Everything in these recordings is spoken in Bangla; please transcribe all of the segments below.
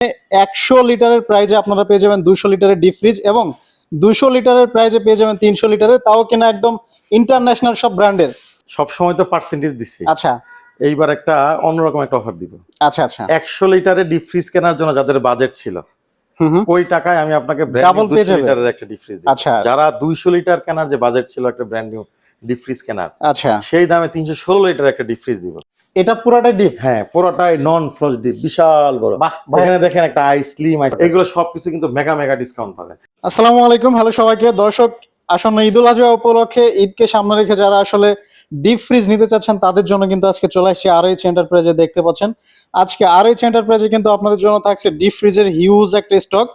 100 লিটারের প্রাইজে আপনারা পেয়ে যাবেন 200 লিটারের ডিপ ফ্রিজ এবং 200 লিটারের প্রাইজে পেয়ে যাবেন 300 লিটারের, তাও কিনা একদম ইন্টারন্যাশনাল সব ব্র্যান্ডের। সব সময় তো পার্সেন্টেজ দিচ্ছি, আচ্ছা এইবার একটা অন্যরকম একটা অফার দিব। আচ্ছা আচ্ছা 100 লিটারের ডিপ ফ্রিজ কেনার জন্য যাদের বাজেট ছিল ওই টাকায় আমি আপনাকে ডাবল পেয়ে 200 লিটারের একটা ডিপ ফ্রিজ দিব। আচ্ছা যারা 200 লিটার কেনার যে বাজেট ছিল একটা ব্র্যান্ড নিউ ডিপ ফ্রিজ কেনার, আচ্ছা সেই দামে 316 লিটার একটা ডিপ ফ্রিজ দিব। এটা পুরোটাই ডিপ? হ্যাঁ, পুরোটাই নন ফ্রস্ট ডিপ, বিশাল বড়। বাহ, এখানে দেখেন একটা আইস স্লিম আইস, এগুলো সবকিছু কিন্তু মেগা মেগা ডিসকাউন্ট পাবেন। আসসালামু আলাইকুম, হ্যালো সবাইকে। দর্শক, আসন্ন ঈদুল আজহা উপলক্ষে ঈদকে সামনে রেখে যারা আসলে ডিপ ফ্রিজ নিতে চাচ্ছেন তাদের জন্য কিন্তু আজকে চলে আসছে RH এন্টারপ্রাইজে। দেখতে পাচ্ছেন আজকে RH এন্টারপ্রাইজে কিন্তু আপনাদের জন্য থাকছে ডিপ ফ্রিজের হিউজ একটা স্টক।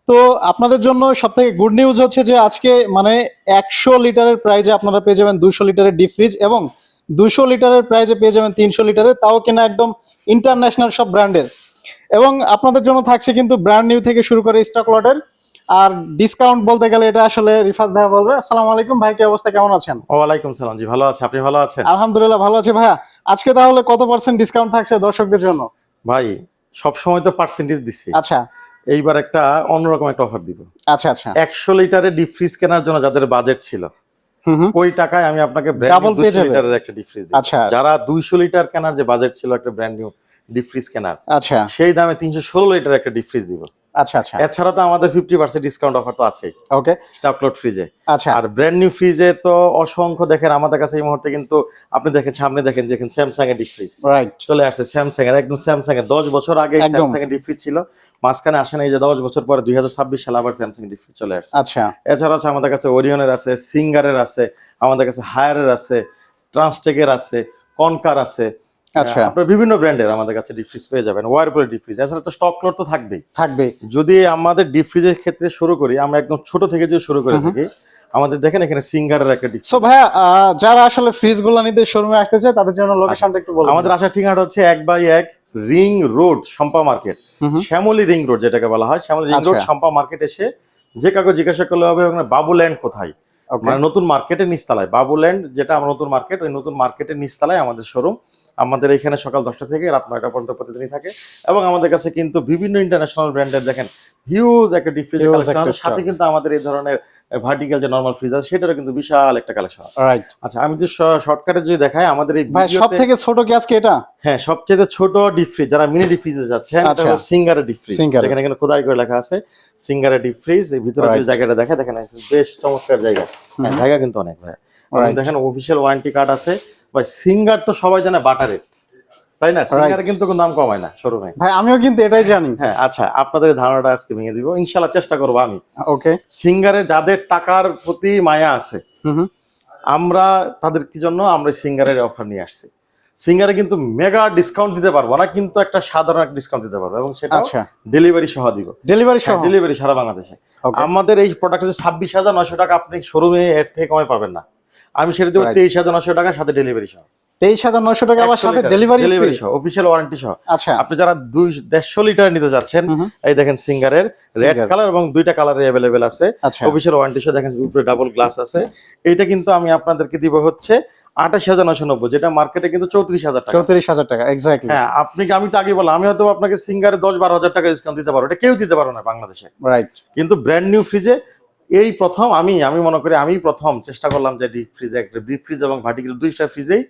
তো আপনাদের জন্য সব থেকে গুড নিউজ হচ্ছে যে আজকে মানে 100 লিটারের প্রাইজে আপনারা পেয়ে যাবেন 200 লিটারের ডিপ ফ্রিজ এবং 200 লিটারের প্রাইজে পেয়ে যাবেন 300 লিটারের, তাও কিনা একদম ইন্টারন্যাশনাল সব ব্র্যান্ডের। এবং আপনাদের জন্য থাকছে কিন্তু ব্র্যান্ড নিউ থেকে শুরু করে স্টক লটের। আর ডিসকাউন্ট বলতে গেলে এটা আসলে রিফাত ভাই বলবে। আসসালামু আলাইকুম ভাই, কি অবস্থা, কেমন আছেন? ওয়ালাইকুম সালাম, জি ভালো আছে, আপনি ভালো আছেন? আলহামদুলিল্লাহ ভালো আছি ভাইয়া। আজকে তাহলে কত পার্সেন্ট ডিসকাউন্ট থাকছে দর্শকদের জন্য? ভাই সব সময় তো পার্সেন্টেজ দিচ্ছি, আচ্ছা এইবার একটা অন্যরকম একটা অফার দিব। আচ্ছা আচ্ছা 100 লিটারের ডিপ ফ্রিজ কেনার জন্য যাদের বাজেট ছিল ওই টাকায় আমি আপনাকে ডাবল পেয়ে 200 লিটারের একটা ডিপ ফ্রিজ দিব। আচ্ছা যারা 200 লিটার কেনার যে বাজেট ছিল একটা ব্র্যান্ড নিউ ডিপ ফ্রিজ কেনার, আচ্ছা সেই দামে 316 লিটার একটা ডিপ ফ্রিজ দিব। আচ্ছা আচ্ছা এছাড়া তো আমাদের 50% ডিসকাউন্ট অফার তো আছেই ওকে স্টক লট ফ্রিজে। আচ্ছা আর ব্র্যান্ড নিউ ফ্রিজে তো অসংখ্য, দেখেন আমাদের কাছে এই মুহূর্তে কিন্তু আপনি দেখেন সামনে দেখেন স্যামসাং এর ডিপ ফ্রিজ রাইট চলে আসছে। স্যামসাং এর একদম স্যামসাং এর 10 বছর আগে একদম। স্যামসাং এর ডিপ ফ্রিজ ছিল, মাঝখানে আসে না, এই যে 10 বছর পরে 2026 সালে আবার স্যামসাং ডিপ ফ্রিজ চলে আসছে। আচ্ছা এছাড়া আছে আমাদের কাছে ওরিয়নের আছে, সিঙ্গারের আছে, আমাদের কাছে হায়ারের আছে, ট্রান্সটেকের আছে, কনকার আছে। আচ্ছা আপনার বিভিন্ন ব্র্যান্ডের আমাদের কাছে ডিপ ফ্রিজ পেয়ে যাবেন, ওয়ারপুলের ডিপ ফ্রিজ। এছাড়া তো স্টক লট তো থাকবেই থাকবে। যদি আমাদের ডিপ ফ্রিজের ক্ষেত্রে শুরু করি, আমরা একদম ছোট থেকে যে শুরু করে থাকি, আমাদের দেখেন এখানে সিঙ্গারের একটা ডিপ। সো ভাইয়া, যারা আসলে ফ্রিজ গুলো নিতে শোরুমে আসতে চায় তাদের জন্য লোকেশনটা একটু বলুন। আমাদের আসার ঠিকানাটা হচ্ছে 1/1 ring road, Shampa market, Shyamoli ring road যেটাকে বলা হয়, Shyamoli ring road Shampa market. এসে যে কাউকে জিজ্ঞাসা করলে হবে বাবুল্যান্ড কোথায়, মানে নতুন মার্কেটের নিচতলায়। বাবুল্যান্ড যেটা আমার নতুন মার্কেট, ওই নতুন মার্কেটের নিচতলায় আমাদের শোরুম। আমাদের এখানে সকাল 10টা থেকে রাত 9টা পর্যন্ত প্রতিদিনই থাকে। এবং আমাদের কাছে কিন্তু বিভিন্ন ইন্টারন্যাশনাল ব্র্যান্ডের দেখেন হিউজ একটা ডিপ ফ্রিজ কালেকশন আছে। সাথে কিন্তু আমাদের এই ধরনের ভার্টিক্যাল যে নরমাল ফ্রিজ আছে সেটারও কিন্তু বিশাল একটা কালেকশন আছে। রাইট। আচ্ছা, আমি যে শর্টকাটে যদি দেখাই আমাদের এই ভাই সবথেকে ছোট কি আজকে এটা? হ্যাঁ, সবচেয়ে ছোট ডিপ ফ্রিজ যারা মিনি ডিপ ফ্রিজে যাচ্ছেন, এটা হলো সিঙ্গারের ডিপ ফ্রিজ। এখানে কিন্তু খোদাই করে লেখা আছে সিঙ্গারের ডিপ ফ্রিজ। এই ভিতরে যে জায়গাটা দেখা দেখেন বেশ চমৎকার জায়গা, জায়গা কিন্তু অনেক ভাই। দেখেন অফিশিয়াল ওয়ারেন্টি কার্ড আছে ভাই। সিঙ্গার তো সবাই জানে বাটার রেট, তাই না? সিঙ্গারে কিন্তু কোনো দাম কমায় না শোরুমে। ভাই আমিও কিন্তু এটাই জানি। হ্যাঁ, আচ্ছা, আপনাদের ধারণাটা আজকে ভেঙে দিব, ইনশাআল্লাহ চেষ্টা করবো আমি। ওকে। সিঙ্গারে যাদের টাকার প্রতি মায়া আছে, আমরা তাদের কি জন্য আমরা সিঙ্গারের অফার নিয়ে আসছি। সিঙ্গারে কিন্তু মেগা ডিসকাউন্ট দিতে পারবো না, কিন্তু একটা সাধারণ ডিসকাউন্ট দিতে পারবো, এবং সেটা ডেলিভারি সহ দিব। ডেলিভারি সারা বাংলাদেশে। আমাদের এই প্রোডাক্ট হচ্ছে 26,900 টাকা, আপনি শোরুমে এর থেকে কমে পাবেন না। আমি সেটা দেবো 23,900 টাকা সাথে ডেলিভারি সহ। 23,900 টাকা আবার সাথে ডেলিভারি সহ, অফিশিয়াল ওয়ারেন্টি সহ। আচ্ছা, আপনি যারা 150 লিটার নিতে যাচ্ছেন, এই দেখেন সিঙ্গারের রেড কালার এবং দুইটা কালারে अवेलेबल আছে। অফিশিয়াল ওয়ারেন্টি সহ দেখেন উপরে ডাবল গ্লাস আছে। এটা কিন্তু আমি আপনাদেরকে দিব হচ্ছে 28,990, যেটা মার্কেটে কিন্তু 34,000 টাকা। 34,000 টাকা এক্স্যাক্টলি। হ্যাঁ, আমি তো আগে বললাম, আমি হয়তো আপনাকে সিঙ্গারে 10-12,000 টাকা ডিসকাউন্ট দিতে পারবো, এটা কেউ দিতে পারো না বাংলাদেশে। রাইট। কিন্তু ব্র্যান্ড নিউ ফ্রিজে এই প্রথম আমি মনে করি আমি প্রথম চেষ্টা করলাম যে ডিপ ফ্রিজে একটা ডিপ ফ্রিজ এবং ভার্টিক্যাল দুইটা ফ্রিজেই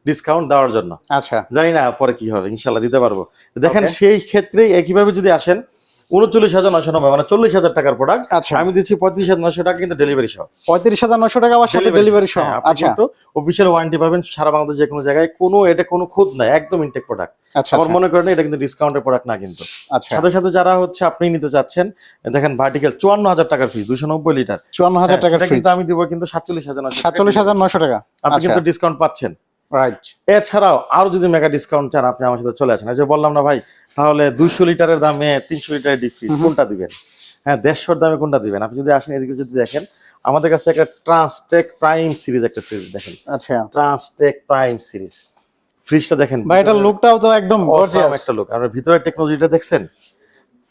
ডিসকাউন্ট দেওয়ার জন্য। আচ্ছা, জানি না পরে কি হবে, ইনশাল্লাহ দিতে পারবো। দেখেন সেই ক্ষেত্রে একইভাবে যদি আসেন 39,990 মানে 40,000 টাকার প্রোডাক্ট, আমি দিচ্ছি 35,900 টাকা কিন্তু ডেলিভারি সহ। 35,900 টাকা আবার সাথে ডেলিভারি সহ। আচ্ছা, তো অফিশিয়াল ওয়ারেন্টি পাবেন সারা বাংলাদেশ যে কোনো জায়গায়, এটা কোনো খুদ নাই, একদম ইনটেক প্রোডাক্ট। আমার মনে করেন এটা কিন্তু ডিসকাউন্টের প্রোডাক্ট না কিন্তু। সাথে সাথে যারা হচ্ছে আপনি নিতে চাচ্ছেন, দেখেন ভার্টিক্যাল 54,000 টাকার ফ্রিজ 290 লিটার, 54,000 টাকার ফ্রিজ কিন্তু আমি দিব কিন্তু 47,900 টাকা। আপনি কিন্তু ডিসকাউন্ট পাচ্ছেন। রাইট। এছাড়াও আরো যদি মেগা ডিসকাউন্ট চান, আপনি আমার সাথে চলে আসেন। এই যে বললাম না ভাই, তাহলে 200 লিটারের দামে 300 লিটারের ডিপ ফ্রিজ কোনটা দিবেন? হ্যাঁ, 150 দামে কোনটা দিবেন? আপনি যদি আসেন এদিকে যদি দেখেন, আমাদের কাছে একটা ট্রান্সটেক প্রাইম সিরিজ একটা ফ্রিজ দেখেন। আচ্ছা, ট্রান্সটেক প্রাইম সিরিজ ফ্রিজটা দেখেন ভাই, এটা লুকটাও তো একদম গর্জিয়াস একটা লুক। আর ভিতরের টেকনোলজিটা দেখছেন,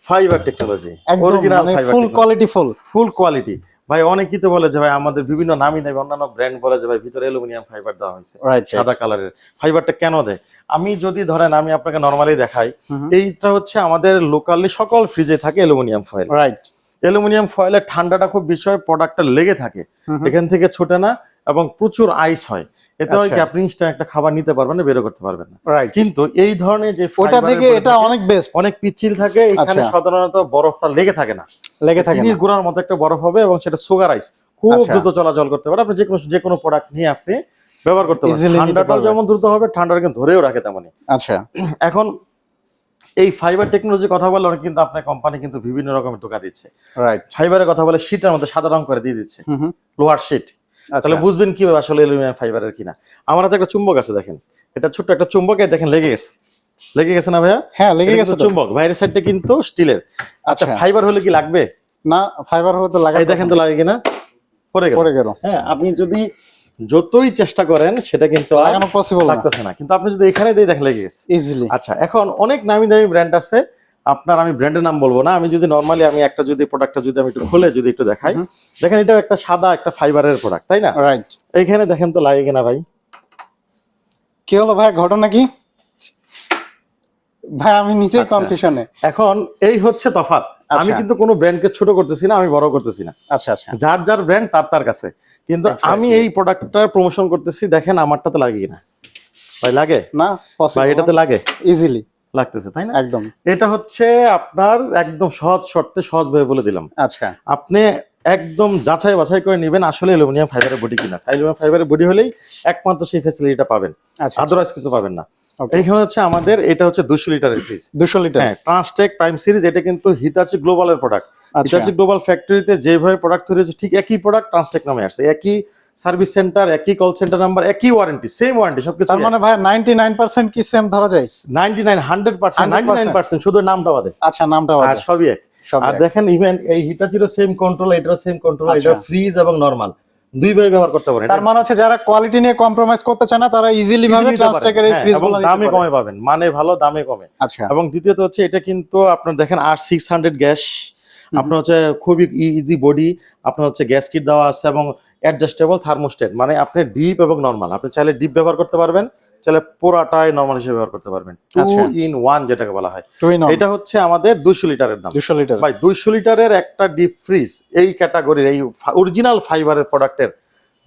ফাইবার টেকনোলজি, অরিজিনাল ফাইবার, ফুল কোয়ালিটি, ফুল কোয়ালিটি। ভাই অনেকেই তো বলে যে ভাই আমাদের বিভিন্ন নামি দামি অন্যান্য ব্র্যান্ড বলে যে ভাই ভিতরে অ্যালুমিনিয়াম ফাইবার দেওয়া হয়েছে, রাইট সাদা কালারের। ফাইবারটা কেন দেয়? আমি যদি ধরেন আমি আপনাকে নর্মালি দেখাই, এইটা হচ্ছে আমাদের লোকালি সকল ফ্রিজে থাকে অ্যালুমিনিয়াম ফয়েল। রাইট অ্যালুমিনিয়াম ফয়েলের ঠান্ডাটা খুব বিষয়, প্রোডাক্টটা লেগে থাকে, এখান থেকে ছোটে না এবং প্রচুর আইস হয়। এতে হয় কি আপনি ইনস্ট্যান্ট একটা খাবার নিতে পারবেন না, বেরো করতে পারবেন না। রাইট কিন্তু এই ধরনের যে ওটা থেকে এটা অনেক বেস্ট, অনেক পিচ্ছিল থাকে, এখানে সাধারণত বরফটা লেগে থাকে না, লেগে থাকে চিনির গুঁড়ার মতো একটা বরফ হবে এবং সেটা সুগার আইস খুব দ্রুত চলাচল করতে পারে। আপনি যে কোনো প্রোডাক্ট নিয়ে আপনি ব্যবহার করতে পারবেন। ঠান্ডাটাও যেমন দ্রুত হবে, ঠান্ডাটা কিন্তু ধরেও রাখে তেমনই। আচ্ছা এখন এই ফাইবার টেকনোলজির কথা বললে অনেক কিন্তু আপনার কোম্পানি কিন্তু বিভিন্ন রকমের ধোঁকা দিচ্ছে। রাইট ফাইবারের কথা বলে শীটের মধ্যে সাদা রং করে দিয়ে দিচ্ছে, লোহার শীট। তাহলে বুঝবেন কিভাবে আসলে অ্যালুমিনিয়াম ফাইবারের কিনা। আমার হাতে একটা চুম্বক আছে, দেখেন এটা ছোট্ট একটা চুম্বক, দেখেন লেগে গেছে না ভাইয়া? হ্যাঁ লেগে গেছে চুম্বক, বাইরের সাইডটা কিন্তু স্টিলের। আচ্ছা ফাইবার হলে কি লাগবে না? ফাইবার হলে তো লাগাই, দেখেন তো লাগে কিনা, পড়ে গেল। হ্যাঁ, আপনি যদি যতই চেষ্টা করেন সেটা কিন্তু লাগানো পসিবল লাগতেছে না, কিন্তু আপনি যদি এখানে দিয়ে দেখেন লেগে গেছে ইজিলি। আচ্ছা এখন অনেক নামি দামি ব্র্যান্ড আছে, আপনার আমি ব্র্যান্ডের নাম বলবো না, আমি যদি নরমালি আমি একটা যদি প্রোডাক্টটা যদি আমি একটু খুলে যদি একটু দেখাই, দেখেন এটা একটা সাদা একটা ফাইবারের প্রোডাক্ট, তাই না? রাইট এইখানে দেখেন তো লাগে কিনা ভাই? কি হলো ভাই, ঘটনা কি ভাই? আমি নিচে কনফিউশনে। এখন এই হচ্ছে তফাৎ। আমি কিন্তু কোনো ব্র্যান্ডকে ছোট করতেছি না, আমি বড় করতেছি না। আচ্ছা আচ্ছা, যার যার ব্র্যান্ড তার কাছে, কিন্তু আমি এই প্রোডাক্টটার প্রমোশন করতেছি। দেখেন আমারটাতে লাগে কিনা ভাই? লাগে না? ভাই এটাতে লাগে, ইজিলি লাগতেছে, তাই না? একদম। এটা হচ্ছে আপনার একদম সহজ শর্তে সহজভাবে বলে দিলাম। আচ্ছা আপনি একদম যাচাই বাছাই করে নেবেন আসলে অ্যালুমিনিয়াম ফাইবারের বডি কিনা। অ্যালুমিনিয়াম ফাইবারের বডি হলেই একমাত্র সেই ফ্যাসিলিটিটা পাবেন, আচ্ছা আদারওয়াইজ কিন্তু পাবেন না। এইখানে হচ্ছে আমাদের এটা হচ্ছে 200 লিটারের ফ্রিজ, 200 লিটার। হ্যাঁ, ট্রান্সটেক প্রাইম সিরিজ। এটা কিন্তু হিতাচি গ্লোবালের প্রোডাক্ট। হিতাচি গ্লোবাল ফ্যাক্টরিতে যেভাবে প্রোডাক্ট তৈরি হয়েছে ঠিক একই প্রোডাক্ট ট্রান্সটেক নামে আসছে, একই সার্ভিস সেন্টার, একই কল সেন্টার নাম্বার, একই ওয়ারেন্টি, সেম ওয়ারেন্টি সবকিছু। তার মানে ভাই 99% কি সেম ধরা যায়? 99 100% 99% শুধু নামটা বাদে। আচ্ছা নামটা আর সবই এক। আর দেখেন ইভেন এই হিতাচিরও সেম কন্ট্রোল, এটারও সেম কন্ট্রোল, এটা ফ্রিজ এবং নরমাল দুইভাবে ব্যবহার করতে পারেন। তার মানে হচ্ছে যারা কোয়ালিটি নিয়ে কম্প্রোমাইজ করতে চায় না তারা ইজিলি ভাবে ট্রান্সটেকের এই ফ্রিজগুলো নিতে পারে, দামে কমে পাবেন, মানে ভালো, দামে কমে। আচ্ছা এবং দ্বিতীয়ত হচ্ছে এটা কিন্তু আপনার দেখেন R600 গ্যাস, আপনার হচ্ছে খুবই ইজি বডি, আপনার হচ্ছে গ্যাস কিট দেওয়া আছে এবং অ্যাডজাস্টেবল থার্মোস্টেট, মানে আপনি ডিপ এবং নরমাল, আপনি চাইলে ডিপ ব্যবহার করতে পারবেন, চাইলে পুরাটাই নরমাল হিসেবে ব্যবহার করতে পারবেন। 2 in 1 যেটাকে বলা হয়। এটা হচ্ছে আমাদের 200 লিটারের দাম। 200 লিটার ভাই 200 লিটারের একটা ডিপ ফ্রিজ এই ক্যাটাগরির এই অরিজিনাল ফাইবারের প্রোডাক্টের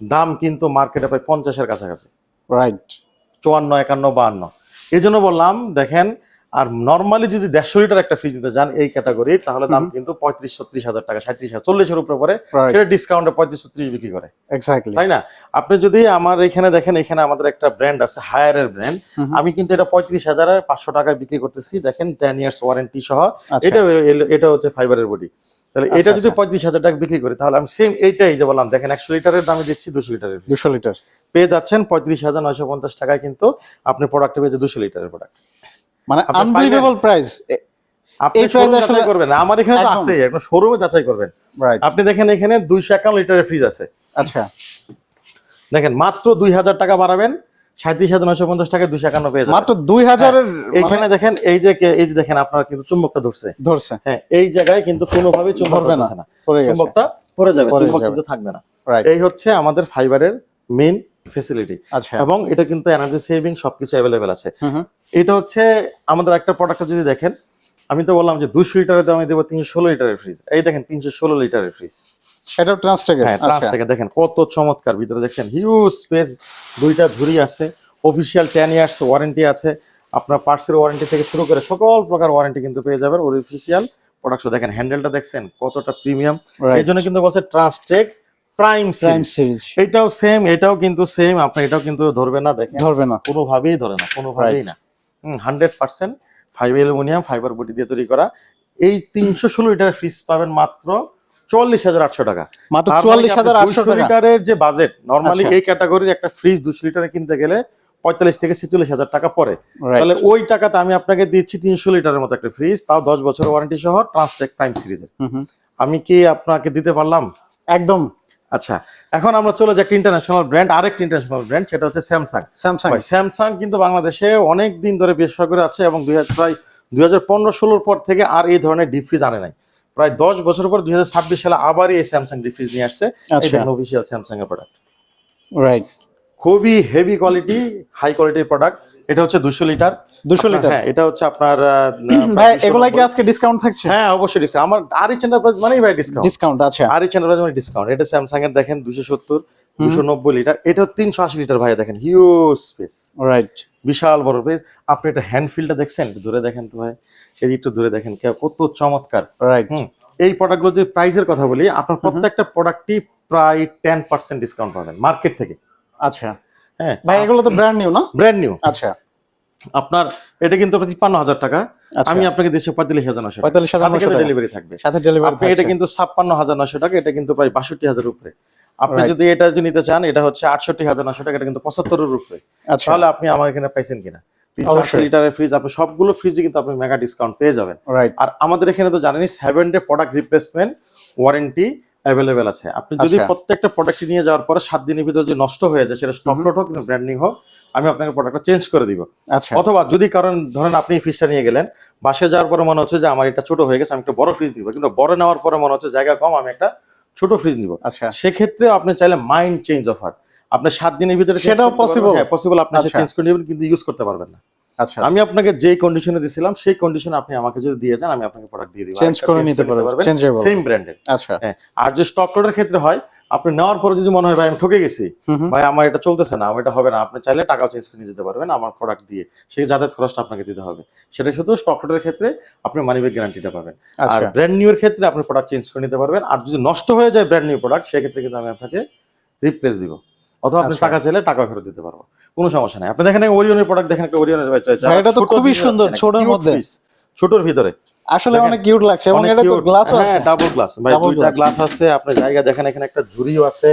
দাম কিন্তু মার্কেটে প্রায় 50-এর কাছাকাছি। রাইট 54, 51, 52। এই জন্য বললাম দেখেন, আর নর্মালি যদি 150 লিটার একটা ফ্রিজ নিতে যান এই ক্যাটাগরির, তাহলে দাম কিন্তু 35-36 হাজার টাকা, 37,000, 40-এর উপরে পরে, সেটা ডিসকাউন্টে 35-36 বিক্রি করে, এক্স্যাক্টলি, তাই না? আপনি যদি আমার এখানে দেখেন, এখানে আমাদের একটা ব্র্যান্ড আছে হায়ারের ব্র্যান্ড, আমি কিন্তু এটা 35,500 টাকায় বিক্রি করতেছি। দেখেন 10 ইয়ার্স ওয়ারেন্টি সহ। এটা হচ্ছে ফাইবারের বডি। তাহলে এটা যদি 35,000 টাকা বিক্রি করি, তাহলে আমি সেম এইটাই যে বললাম, দেখেন 100 লিটারের দামে দিচ্ছি 200 লিটারের। 200 লিটার পেয়ে যাচ্ছেন 35,950 টাকায়, কিন্তু আপনি প্রোডাক্টে পেয়েছে 200 লিটারের প্রোডাক্ট, মানে আনবিলিভেবল প্রাইস। আপনি শোরুম যাচাই করবেন, আমার এখানে তো আছে, একদম শোরুমে যাচাই করবেন। আপনি দেখেন এখানে 251 লিটারের ফ্রিজ আছে। আচ্ছা দেখেন মাত্র 2000 টাকা বাড়াবেন, 37,950 টাকায় 251 পেয়ে যাবেন, মাত্র 2000 এর। এইখানে দেখেন এই যে দেখেন আপনার কিন্তু চুম্বকটা ধরছে, হ্যাঁ এই জায়গায় কিন্তু কোনোভাবেই চুম্বক ধরবে না, চুম্বকটা পড়ে যাবে, চুম্বক কিন্তু থাকবে না। এই হচ্ছে আমাদের ফাইবারের মেইন ফ্যাসিলিটি। এবং এটা কিন্তু এনার্জি সেভিং, সবকিছু অ্যাভেলেবেল আছে। এটা হচ্ছে আমাদের একটা প্রোডাক্ট যদি দেখেন, আমি তো বললাম যে 200 লিটারের দামে দেবো 316 লিটারের ফ্রিজ। এই দেখেন 316 লিটারের ফ্রিজ, এটা ট্রান্সটেকের। হ্যাঁ ট্রান্সটেকের। দেখেন কত চমৎকার, ভিতরে দেখছেন হিউজ স্পেস, দুইটা ঝুড়ি আছে, অফিসিয়াল 10 ইয়ার্স ওয়ারেন্টি আছে, আপনার পার্টসের ওয়ারেন্টি থেকে শুরু করে সকল প্রকার ওয়ারেন্টি কিন্তু পেয়ে যাবেন অফিসিয়াল প্রোডাক্ট। দেখেন হ্যান্ডেলটা দেখছেন কতটা প্রিমিয়াম, এই জন্য কিন্তু বলছে ট্রান্সটেক প্রাইম সিরিজ। এটাও সেম, এটাও কিন্তু সেম, আপনি এটাও কিন্তু ধরবে না, দেখেন ধরবে না, কোনোভাবেই ধরে না, কোনোভাবেই না। 100% অ্যালুমিনিয়াম ফাইবার বডি দিয়ে তৈরি করা এই 316 লিটার ফ্রিজ পাবেন মাত্র 44,800 টাকা। মাত্র 44,800 টাকা লিটারের যে বাজেট, নরমালি এই ক্যাটাগরির একটা ফ্রিজ 200 লিটারে কিনতে গেলে 45,000-46,000 টাকা পড়ে। তাহলে ওই টাকাতে আমি আপনাকে দিচ্ছি 300 লিটারের মতো একটা ফ্রিজ, তাও 10 বছরের ওয়ারেন্টি সহ ট্রান্সটেক প্রাইম সিরিজের। আমি কি আপনাকে দিতে পারলাম? একদম। আচ্ছা এখন আমরা চলে যাই ইন্টারন্যাশনাল ব্র্যান্ড, আরেকটা ইন্টারন্যাশনাল ব্র্যান্ড, সেটা হচ্ছে স্যামসাং। স্যামসাং কিন্তু বাংলাদেশে অনেক দিন ধরে ব্যবসা করে আছে এবং প্রায় 2015-16 পর থেকে আর এই ধরনের ডিপ ফ্রিজ আনে নাই। প্রায় 10 বছর পর 2026 সালে আবার এই স্যামসাং ডিপ ফ্রিজ নিয়ে আসছে। আচ্ছা। এটা অফিসিয়াল স্যামসাং এর প্রোডাক্ট, রাইট। খুবই হেভি কোয়ালিটি, হাই কোয়ালিটির প্রোডাক্ট। এটা হচ্ছে 200 লিটার। 200 লিটার। হ্যাঁ, এটা হচ্ছে আপনার ভাই এগুলা কি আজকে ডিসকাউন্ট থাকছে? হ্যাঁ অবশ্যই ডিসকাউন্ট। আমার আরএইচ এন্টারপ্রাইজ মানেই ভাই ডিসকাউন্ট। ডিসকাউন্ট, আচ্ছা। আরএইচ এন্টারপ্রাইজ মানে ডিসকাউন্ট। এটা স্যামসাং এর দেখেন 270, 290 লিটার। এটা 380 লিটার ভাই, দেখেন হিউজ স্পেস, রাইট। বিশাল বড় স্পেস। আপনি এটা হ্যান্ড ফিলটা দেখছেন? একটু দূরে দেখেন তো ভাই, এই একটু দূরে দেখেন কত চমৎকার। রাইট। এই প্রোডাক্টগুলো যে প্রাইসের কথা বলি, আপনার প্রত্যেকটা প্রোডাক্টই প্রায় 10% ডিসকাউন্ট পাবেন মার্কেট থেকে। আচ্ছা হ্যাঁ ভাই, এগুলো তো ব্র্যান্ড নিউ না? Brand new. আচ্ছা। আপনার এটা কিন্তু 53,000 টাকা, আচ্ছা। আমি আপনাকে দিচ্ছি 45,900 টাকা। 45,900 টাকা ডেলিভারি থাকবে, সাথে ডেলিভারি আপনি এটা কিন্তু 56,900 টাকা, এটা কিন্তু প্রায় 62,000 উপরে। আপনি Right. যদি এটা যদি নিতে চান, এটা হচ্ছে 68,900 টাকা, এটা কিন্তু 75 এর উপরে। আচ্ছা। তাহলে আপনি আমার এখানে পাইছেন কিনা 380 অবশ্যই। লিটারের ফ্রিজ, আপনি সবগুলো ফ্রিজে কিন্তু আপনি মেগা ডিসকাউন্ট পেয়ে যাবেন। রাইট। আর আমাদের এখানে তো জানেনই 7 day product replacement warranty available আছে। আপনি যদি আচ্ছা। প্রত্যেকটা প্রোডাক্ট নিয়ে যাওয়ার পরে 7 দিনের ভিতরে যদি নষ্ট হয়ে যায়, সেটা স্টক লট হোক কিংবা ব্র্যান্ডিং হোক, আমি আপনাকে প্রোডাক্টটা চেঞ্জ করে দিব। আচ্ছা। অথবা যদি কারণ ধরেন আপনি ফ্রিজটা নিয়ে গেলেন, বাসায় যাওয়ার পরে মনে হচ্ছে যে আমার এটা ছোট হয়ে গেছে, আমি একটা বড় ফ্রিজ নিব, কিন্তু বড় নেওয়ার পরে মনে হচ্ছে জায়গা কম, আমি একটা ছোট ফ্রিজ নিব। আচ্ছা। সেক্ষেত্রে আপনি চাইলে মাইন্ড চেঞ্জ অফার, আপনি 7 দিনের ভিতরে সেটাও possible? হ্যাঁ পসিবল, আপনি আচ্ছা। চেঞ্জ করে নেবেন, কিন্তু ইউজ করতে পারবেন না। আচ্ছা। আমি আপনাকে যেই কন্ডিশনে দিয়েছিলাম সেই কন্ডিশনে আপনি আমাকে যদি দিয়ে যান, আমি আপনাকে প্রোডাক্ট দিয়ে দিব, চেঞ্জ করে নিতে পারবেন, চেঞ্জেবল। সেম ব্র্যান্ডের। আচ্ছা। হ্যাঁ, আর যে স্টক লটের ক্ষেত্রে হয়, আপনি নেওয়ার পরে যদি মনে হয় ভাই আমি ঠকে গেছি, ভাই আমার এটা চলতেছে না, আমার এটা হবে না, আপনি চাইলে টাকাও চেঞ্জ করে নিয়ে যেতে পারবেন আমার প্রোডাক্ট দিয়ে, সেই যাতায়াত খরচটা আপনাকে দিতে হবে। সেটা শুধু স্টক লটের ক্ষেত্রে আপনি মানি ব্যাক গ্যারান্টিটা পাবেন। আর আচ্ছা। ব্র্যান্ড নিউ এর ক্ষেত্রে আপনি প্রোডাক্ট চেঞ্জ করে নিতে পারবেন। আর যদি নষ্ট হয়ে যায় ব্র্যান্ড নিউ প্রোডাক্ট, সেক্ষেত্রে কিন্তু আমি আপনাকে রিপ্লেস দিব, অথবা আপনি আচ্ছা। টাকা চাইলে টাকা ফেরত দিতে পারবো, কোনো সমস্যা নাই। আপনি দেখেন ওরিয়নের প্রোডাক্ট, দেখেন একটা ওরিয়নের, ভাই, এটা তো খুবই সুন্দর, ছোটর মধ্যে, ছোটর ভিতরে আসলে দেখেন, অনেক কিউট লাগছে, এবং অনেক এটা তো cute। গ্লাসও আছে। হ্যাঁ ডাবল গ্লাস ভাই, Double দুইটা glass। গ্লাস আছে। আপনার জায়গা দেখেন, এখানে একটা ঝুড়িও আছে,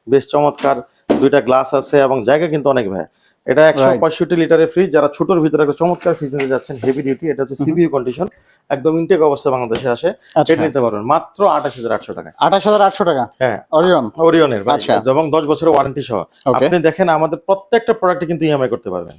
বেশ চমৎকার দুইটা গ্লাস আছে, এবং জায়গা কিন্তু অনেক ভাই। এটা 165 লিটারের ফ্রিজ, যারা ছোটর ভিতরে একটা চমৎকার ফ্রিজ নিতে যাচ্ছেন, হেভি ডিউটি, এটা হচ্ছে সিবিইউ কন্ডিশন, একদম ইনটেক অবস্থায় বাংলাদেশে আসে, আচ্ছা। এটা নিতে পারবেন মাত্র 28,800 টাকা। 28,800 টাকা। হ্যাঁ অরিয়ন। ওরিয়নের ভাই, আচ্ছা। এবং 10 বছরের ওয়ারেন্টি সহ। Okay. আপনি দেখেন আমাদের প্রত্যেকটা প্রোডাক্টে কিন্তু ইএমআই করতে পারবেন,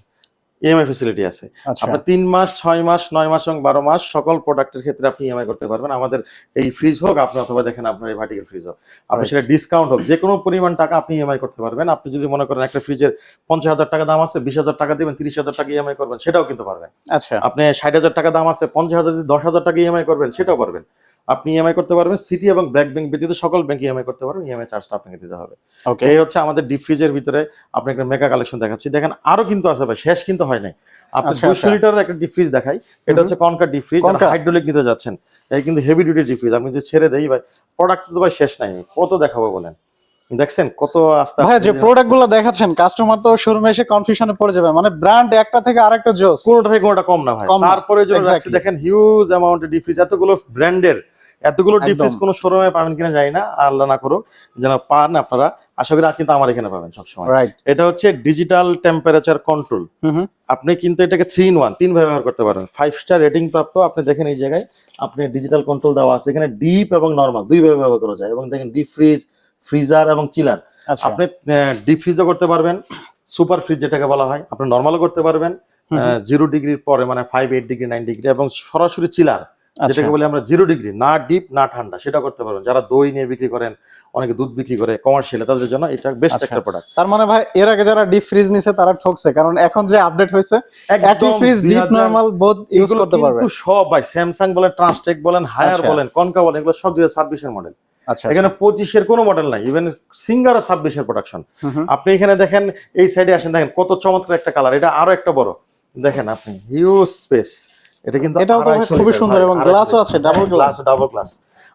ইএমআই ফ্যাসিলিটি আছে। আচ্ছা। আপনার 3 মাস, 6 মাস, 9 মাস এবং 12 মাস সকল প্রোডাক্টের ক্ষেত্রে আপনি ইএমআই করতে পারবেন। আমাদের এই ফ্রিজ হোক আপনি, অথবা দেখেন আপনার এই ভার্টিক্যাল ফ্রিজ হোক, আপনি Right. সেটা ডিসকাউন্ট হোক, যে কোনো পরিমাণ টাকা আপনি ইএমআই করতে পারবেন। আপনি যদি মনে করেন একটা ফ্রিজের 50,000 টাকা দাম আছে, 20,000 টাকা দিবেন, 30,000 টাকা ইএমআই করবেন, সেটাও কিন্তু পারবেন। আচ্ছা। আপনি 60,000 টাকা দাম আছে, 50,000 যদি 10,000 টাকা ইএমআই করবেন, সেটাও পারবেন। আপনি ইএমআই করতে পারবেন, সিটি এবং ব্র্যাক ব্যাংক ব্যতীত সকল ব্যাংক ইএমআই করতে পারবেন, ইএমআই চার্জটা আপনাকে দিতে হবে। ওকে। এই হচ্ছে আমাদের ডিপ ফ্রিজের ভিতরে আপনাকে একটা মেগা কালেকশন দেখাচ্ছি। দেখেন আরো কিন্তু আছে ভাই, শেষ কিন্তু হয় নাই। আপনি আচ্ছা, 200 লিটারের একটা ডিপ ফ্রিজ দেখাই, এটা হচ্ছে concha deep fridge, concha. Hydraulic নিতে যাচ্ছেন, এই কিন্তু হেভি ডিউটি ডিপ ফ্রিজ। আপনি যদি ছেড়ে দেই ভাই, প্রোডাক্ট তো ভাই শেষ নাই, কত দেখাবো বলেন, দেখছেন কত আস্তে ভাই, যে আস্তে প্রোডাক্ট গুলো দেখাচ্ছেন, কাস্টমার তো শোরুমে এসে কনফিউশনে পড়ে যাবে, মানে ব্র্যান্ড একটা থেকে আরেকটা জোস, কোনোটা থেকে কোনোটা কম না ভাই। কম না। তারপরে যদি রাখছি, Exactly. দেখেন হিউজ অ্যামাউন্টের ডিপ ফ্রিজ, এতগুলো ব্র্যান্ডের, এতগুলো ডিপ ফ্রিজ একদম। কোনো শোরুমে পাবেন কিনা জানি না, আল্লাহ না করুক যেন পান আপনারা, আশা করি কিন্তু আমার এখানে পাবেন সবসময়। রাইট। এটা হচ্ছে ডিজিটাল টেম্পারেচার কন্ট্রোল। আপনি কিন্তু এটাকে 3-in-1 তিন ভাবে ব্যবহার করতে পারেন, 5 স্টার রেটিং প্রাপ্ত। আপনি দেখেন এই জায়গায় আপনি ডিজিটাল কন্ট্রোল দেওয়া আছে, এখানে ডিপ এবং নরমাল দুই ভাবে ব্যবহার করা যায়। এবং দেখেন ডিপ ফ্রিজ, ফ্রিজার এবং চিলার, আচ্ছা। আপনি ডিপ ফ্রিজও করতে পারবেন, সুপার ফ্রিজ যেটাকে বলা হয়, আপনি নরমালও করতে পারবেন 0 ডিগ্রির পরে, মানে 5, 8 ডিগ্রি, 9 ডিগ্রি, এবং সরাসরি চিলার যেটাকে বলি আমরা 0 ডিগ্রি, না ডিপ না ঠান্ডা, সেটা করতে পারবেন। যারা দই নিয়ে বিক্রি করেন, অনেকে দুধ বিক্রি করে কমার্শিয়ালে, তাদের জন্য এটা বেস্ট একটা প্রোডাক্ট। তার মানে ভাই, এর আগে যারা ডিপ ফ্রিজ নিছে তারা ঠকছে, কারণ এখন যে আপডেট হয়েছে, একই fridge deep normal both use করতে পারবে। কিন্তু সব ভাই, স্যামসাং বলেন, ট্রান্সটেক বলেন, হায়ার আচ্ছা। বলেন, কনকা বলেন, এগুলো সব 2026 এর মডেল। আচ্ছা। এখানে 25 এর কোনো মডেল নাই, ইভেন সিঙ্গার 26 এর প্রোডাকশন। আপনি এখানে দেখেন, এই সাইডে আসেন, দেখেন কত চমৎকার একটা কালার, এটা আরো একটা বড়, দেখেন আপনি হিউজ স্পেস। এটা কিন্তু এটাও তো খুবই সুন্দর, এবং গ্লাসও আছে, ডাবল গ্লাস।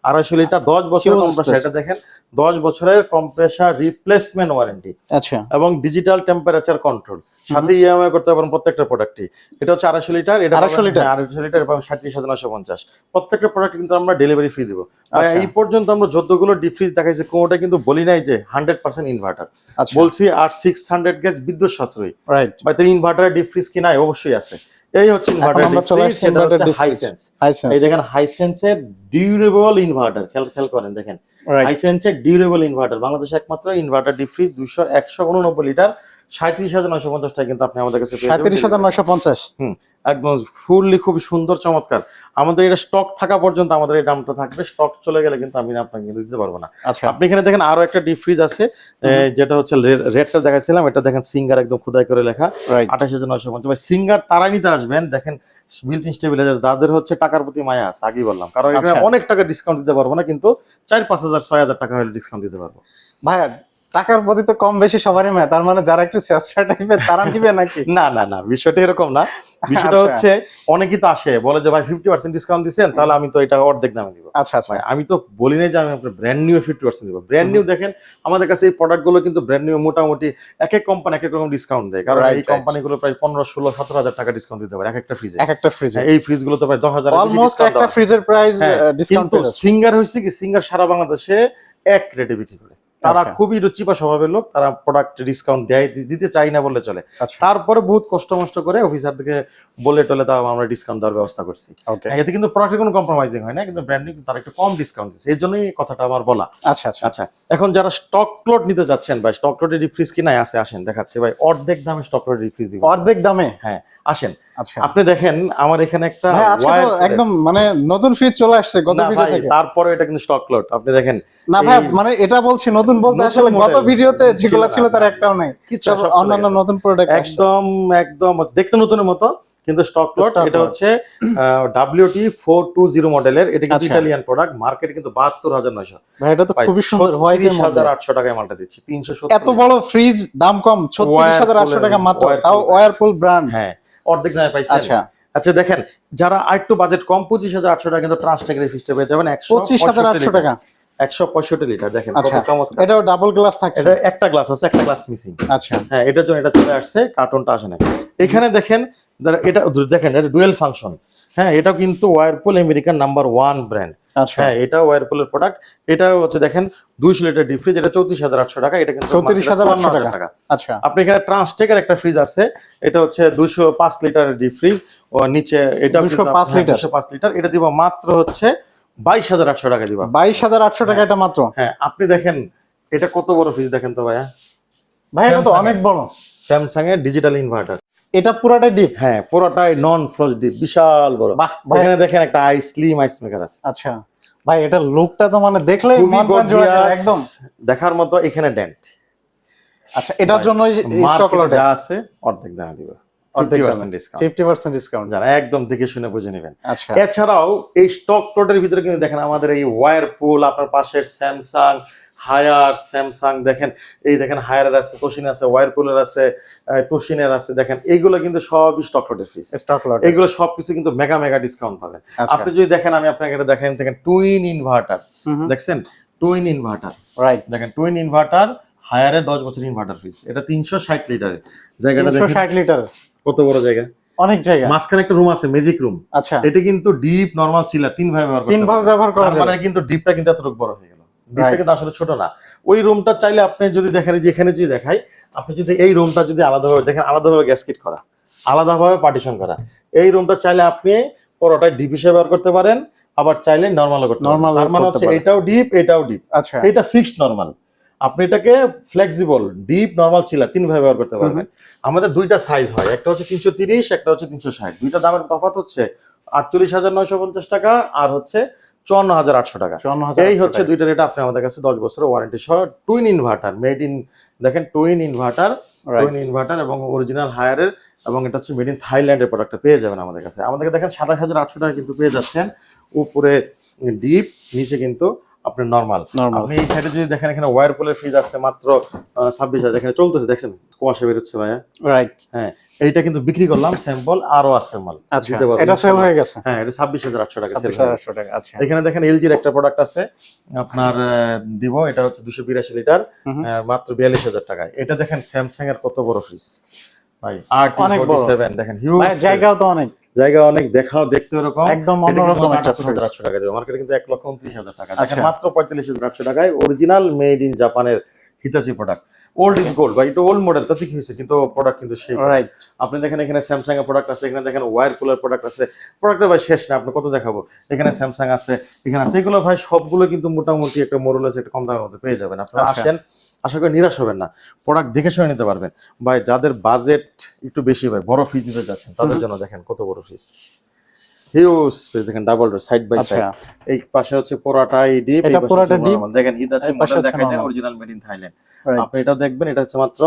250 লিটার, 10 বছরের Huge কম্প্রেসার। space। এটা দেখেন 10 বছরের কম্প্রেসার রিপ্লেসমেন্ট ওয়ারেন্টি, আচ্ছা। এবং ডিজিটাল টেম্পারেচার কন্ট্রোল, সাথে ইএমআই করতে পারেন প্রত্যেকটা প্রোডাক্টই। এটা হচ্ছে 250 লিটার, এটা 250 লিটার। 250 লিটার এবং 37,950। প্রত্যেকটা প্রোডাক্ট কিন্তু আমরা ডেলিভারি ফ্রি দিব। আচ্ছা। এই পর্যন্ত আমরা যতগুলো ডিপ ফ্রিজ দেখাইছি, কোনোটা কিন্তু বলি নাই যে 100% ইনভার্টার, আচ্ছা। বলছি 600 গ্যাস বিদ্যুৎ সাশ্রয়ী। রাইট। বা তার ইনভার্টারের ডিপ ফ্রিজ কি নাই? অবশ্যই আছে। এই হচ্ছে ইনভার্টার আমরা ডিপ চলে ফ্রিজ, আসছি সেটা ইনভার্টার হচ্ছে ডিপ ফ্রিজ। হাইসেন্স। হাইসেন্স। এই দেখেন হাইসেন্সের ডিউরেবল ইনভার্টার, খেয়াল করেন, দেখেন Right. হাইসেন্সের ডিউরেবল ইনভার্টার, বাংলাদেশে একমাত্র ইনভার্টার ডিপ ফ্রিজ, 189 লিটার, 37,950 টাকা কিন্তু আপনি আমাদের কাছে পেয়ে যাবেন। 37,950। একদম ফুললি খুব সুন্দর চমৎকার। আমাদের এটা স্টক থাকা পর্যন্ত আমাদের এই দামটা থাকবে, স্টক চলে গেলে কিন্তু আমি আপনাকে কিন্তু দিতে পারবো না। আচ্ছা, আপনি এখানে দেখেন আরো একটা ডিপ ফ্রিজ আছে, যেটা হচ্ছে রেটটা দেখাচ্ছিলাম, এটা দেখেন সিঙ্গার একদম খোদাই করে লেখা, রাইট। 28,950। ভাই সিঙ্গার তারা নিতে আসবেন, দেখেন বিল্ট ইন স্টেবিলাইজার, তাদের হচ্ছে টাকার প্রতি মায়া আছে, আগেই বললাম, কারণ এখানে আচ্ছা। অনেক টাকা ডিসকাউন্ট দিতে পারবো না, কিন্তু 4-5,000 6,000 টাকা হলে ডিসকাউন্ট দিতে পারবো। ভাইয়া টাকার প্রতি তো কম বেশি সবারই মেয়ে, তার মানে যারা একটু চেষ্টা টাইপের তারা নিবে নাকি? না না না, বিষয়টা এরকম না। বিষয়টা আচ্ছা। হচ্ছে অনেকেই তো আসে বলে যে ভাই 50% ডিসকাউন্ট দিচ্ছেন, তাহলে আমি তো এটা অর্ধেক দামে দিব। আচ্ছা আচ্ছা, ভাই আমি তো বলি নাই যে আমি আপনার ব্র্যান্ড নিউ 50% দিব। ব্র্যান্ড নিউ দেখেন আমাদের কাছে এই প্রোডাক্টগুলো কিন্তু ব্র্যান্ড নিউ মোটামুটি এক এক কোম্পানি এক এক রকম ডিসকাউন্ট দেয়, কারণ Right, এই right. কোম্পানিগুলো প্রায় 15, 16, 17,000 টাকা ডিসকাউন্ট দিতে পারে এক একটা ফ্রিজে। এক একটা ফ্রিজে এই ফ্রিজগুলো তো প্রায় 10,000 অলমোস্ট একটা ফ্রিজের প্রাইস ডিসকাউন্ট কিন্তু সিঙ্গার হয়েছে কি, সিঙ্গার সারা বাংলাদেশে এক রেটে বিক্রি করে। তারা আচ্ছা। খুবই রুচিপা স্বভাবের লোক, তারা প্রোডাক্ট ডিসকাউন্ট দেয়, দিতে চাই না বললে চলে। আচ্ছা, তারপরে বহুত কষ্ট মষ্ট করে অফিসারদেরকে বলে টলে তাও আমরা ডিসকাউন্ট দেওয়ার ব্যবস্থা করছি। ওকে, এতে কিন্তু প্রোডাক্টের কোনো কম্প্রোমাইজিং হয় না, কিন্তু ব্র্যান্ডিং তারা একটু কম ডিসকাউন্ট দিচ্ছে, এই জন্যই কথাটা আমার বলা। আচ্ছা আচ্ছা, আচ্ছা, এখন যারা স্টক প্লট নিতে যাচ্ছেন ভাই, স্টক প্লটের ডিপ ফ্রিজ কিনাই আছে, আসেন দেখাচ্ছি ভাই, অর্ধেক দামে স্টক প্লটের ডিপ ফ্রিজ দিব। অর্ধেক দামে? হ্যাঁ আসেন। আচ্ছা, আপনি দেখেন আমার এখানে একটা ভাই আজকে তো একদম মানে নতুন ফ্রিজ চলে আসছে গত ভিডিও থেকে। তারপরে এটা কিন্তু স্টক প্লট, আপনি দেখেন। না ভাই মানে এটা বলছি নতুন বলতে নতুন আসলে গত model ভিডিওতে যেগুলো ছিল তার না, একটাও নাই, কিছু সব সব অন্যান্য নতুন প্রোডাক্ট একদম একদম দেখতে নতুনের মতো, কিন্তু স্টক প্লট। Stock এটা lot। হচ্ছে WT 420 মডেলের, এটা কিন্তু আচ্ছা। ইটালিয়ান প্রোডাক্ট, মার্কেটে কিন্তু 72,900। ভাই এটা তো খুবই সুন্দর হোয়াইটের মধ্যে। 36,800 টাকায় মালটা দিচ্ছি, 370। এত বড় ফ্রিজ দাম কম, 36,800 টাকা মাত্র, তাও ওয়ারপুল ব্র্যান্ড। হ্যাঁ অর্ধেক দামে পাইছেন। আচ্ছা আচ্ছা দেখেন, যারা আরেকটু বাজেট কম, 25,800 টাকা কিন্তু ট্রান্সটেকের ফ্রিজটা পেয়ে যাবেন, 25,800 টাকা। 165 লিটার। দেখেন কত আচ্ছা, চমৎকার। এটাও ডাবল গ্লাস থাকছে? এটা একটা গ্লাস আছে, একটা গ্লাস মিসিং। আচ্ছা, হ্যাঁ এটার জন্য এটা চলে আসছে, কার্টনটা আসে না। এখানে দেখেন এটা দেখেন, এটা ডুয়েল ফাংশন। হ্যাঁ এটা কিন্তু ওয়ারপুল আমেরিকান নাম্বার 1 ব্র্যান্ড। আচ্ছা, হ্যাঁ এটা ওয়ারপুলের প্রোডাক্ট। এটা হচ্ছে দেখেন 200 লিটার ডিপ ফ্রিজ, এটা 34,800 টাকা, এটা কিন্তু 34,800 টাকা। আচ্ছা, আপনি এখানে ট্রান্সটেকের একটা ফ্রিজ আছে, এটা হচ্ছে 205 লিটার ডিপ ফ্রিজ, ও নিচে এটা 205 লিটার। 205 লিটার, এটা দিব মাত্র হচ্ছে 22,800 টাকা দিবা। 22,800 টাকা এটা মাত্র? হ্যাঁ আপনি দেখেন এটা কত বড় ফ্রিজ দেখেন তো ভাইয়া। ভাই এটা তো অনেক বড়। স্যামসাং এর ডিজিটাল ইনভার্টার, এটা পুরোটাই ডিপ? হ্যাঁ পুরোটাই নন ফ্রস্ট ডিপ, বিশাল বড়। বাহ ভাই, এখানে দেখেন একটা স্লিম আইস মেকার আছে। আচ্ছা ভাই এটা লুকটা তো মানে দেখলেই খুবই মন প্রাণ জুড়ে যায় gorgeous, একদম। দেখার মতো। এখানে ডেন্ট। আচ্ছা এটার জন্য স্টক মার্কেটে লটে যা আছে অর্ধেক দামে দিব, অর্ধেক 50% ডিসকাউন্ট। 50% ডিসকাউন্ট। যারা একদম দেখে শুনে বুঝে নেবেন। আচ্ছা, এছাড়াও এই স্টক প্লটের ভিতরে কিন্তু দেখেন আমাদের এই ওয়ারপুল, আপনার পাশের স্যামসাং, হায়ার, স্যামসাং দেখেন, এই দেখেন হায়ারের আছে, তোশিন আছে, ওয়ারপুলের আছে, তোশিনের আছে, দেখেন এইগুলো কিন্তু সবই স্টক প্লটের ফ্রিজ। স্টক লট এগুলো সবকিছু কিন্তু মেগা মেগা ডিসকাউন্ট পাবেন। আচ্ছা। আপনি যদি দেখেন, আমি আপনাকে এটা দেখেন, দেখেন টুইন ইনভার্টার, দেখছেন টুইন ইনভার্টার, রাইট, দেখেন টুইন ইনভার্টার, হায়ারে 10 বছর ইনভার্টার ফ্রিজ, এটা 360 লিটারের। জায়গাটা দেখেন 360 লিটার, কত বড় জায়গা, অনেক জায়গা। মাঝখানে একটা রুম আছে, ম্যাজিক রুম। আচ্ছা, এটা কিন্তু ডিপ, নরমাল, চিলার তিন ভাবে ব্যবহার করতে তিন ভাবে পারবেন। ব্যবহার করা তার যাবে। মানে কিন্তু ডিপটা কিন্তু এতটুকু বড় হয়ে গেল, ডিপটা Right. কিন্তু আসলে ছোট না। ওই রুমটা চাইলে আপনি যদি দেখেন, যে এখানে যদি দেখাই, আপনি যদি এই রুমটা যদি আলাদাভাবে দেখেন, আলাদাভাবে গ্যাসকিট করা, আলাদাভাবে পার্টিশন করা, এই রুমটা চাইলে আপনি পুরোটাই ডিপ হিসেবে ব্যবহার করতে পারেন, আবার চাইলে নরমালও করতে পারেন। Normal তার মানে করতে হচ্ছে পারেন। এটাও ডিপ, এটাও ডিপ, আচ্ছা, এটা ফিক্সড নরমাল। আপনি এটাকে ফ্লেক্সিবল, ডিপ, নরমাল, চিলার তিন ভাবে ব্যবহার করতে পারবেন। আমাদের দুইটা সাইজ হয়, একটা হচ্ছে 330, একটা হচ্ছে 360। দুইটা দামের তফাৎ হচ্ছে 48,950 টাকা আর হচ্ছে 54,800 টাকা। 54,800 এই হচ্ছে দুইটা রেট। আপনি আমাদের কাছে 10 বছরের ওয়ারেন্টি সহ টুইন ইনভার্টার, মেড ইন, দেখেন টুইন ইনভার্টার, টুইন ইনভার্টার এবং অরিজিনাল হায়ারের, এবং এটা হচ্ছে মেড ইন থাইল্যান্ডের প্রোডাক্টটা পেয়ে যাবেন আমাদের কাছে। আমাদেরকে দেখেন 27,800 টাকা কিন্তু পেয়ে যাচ্ছেন, উপরে ডিপ, নিচে কিন্তু আপনার নরমাল। আপনি এই সাইডে যদি দেখেন, এখানে ওয়ারপুলের ফ্রিজ আছে মাত্র 26,000, দেখেন চলতেছে, দেখছেন কুয়াশা বেরোচ্ছে ভাইয়া। রাইট, হ্যাঁ এইটা কিন্তু বিক্রি করলাম স্যাম্পল, আরো আছে মাল। আচ্ছা এটা সেল হয়ে গেছে। হ্যাঁ এটা 26,800 টাকা সেল। 26,800 টাকা। আচ্ছা, এখানে দেখেন এলজির একটা প্রোডাক্ট আছে আপনার, দিব, এটা হচ্ছে 282 লিটার, মাত্র 42,000 টাকায়। এটা দেখেন স্যামসাং এর কত বড় ফ্রিজ ভাই, R47 দেখেন, হিউজ জায়গাও তো অনেক, জায়গা অনেক, দেখাও দেখতে এরকম একদম অন্যরকম একটা ফ্রিজ। 8,800 টাকা দেবে, মার্কেটে কিন্তু 1,29,000 টাকা, দেখেন মাত্র 45,800 টাকায় অরিজিনাল মেড ইন জাপানের হিতাচি প্রোডাক্ট। ওল্ড ইজ গোল্ড, বা এটা ওল্ড মডেল, তাতে কি হয়েছে, কিন্তু প্রোডাক্ট কিন্তু সেই রাইট। আপনি দেখেন এখানে স্যামসাং এর প্রোডাক্ট আছে, এখানে দেখেন ওয়্যার কুলার প্রোডাক্ট আছে, প্রোডাক্টের ভাই শেষ না, আপনি কত দেখাবো। এখানে স্যামসাং আছে, এখানে আছে, এগুলো ভাই সবগুলো কিন্তু মোটামুটি একটা মোরলেস একটা কম দামের মধ্যে পেয়ে যাবেন। আপনারা আচ্ছা। আসেন, আশা করি নিরাশ হবেন না, প্রোডাক্ট দেখে শুনে নিতে পারবেন। ভাই যাদের বাজেট একটু বেশি, ভাই বড় ফ্রিজ নিতে যাচ্ছেন তাদের জন্য দেখেন কত বড় ফ্রিজ, হিউজ স্পেস, দেখেন double door, side by side. এই পাশে হচ্ছে পুরাটাই ডিপ, এটা পুরাটা ডিপ, দেখেন হিতাচি এই পাশে মডেল হচ্ছে দেখাই দেন, normal। Original made in Thailand. Right। আপনি এটাও দেখবেন, এটা হচ্ছে মাত্র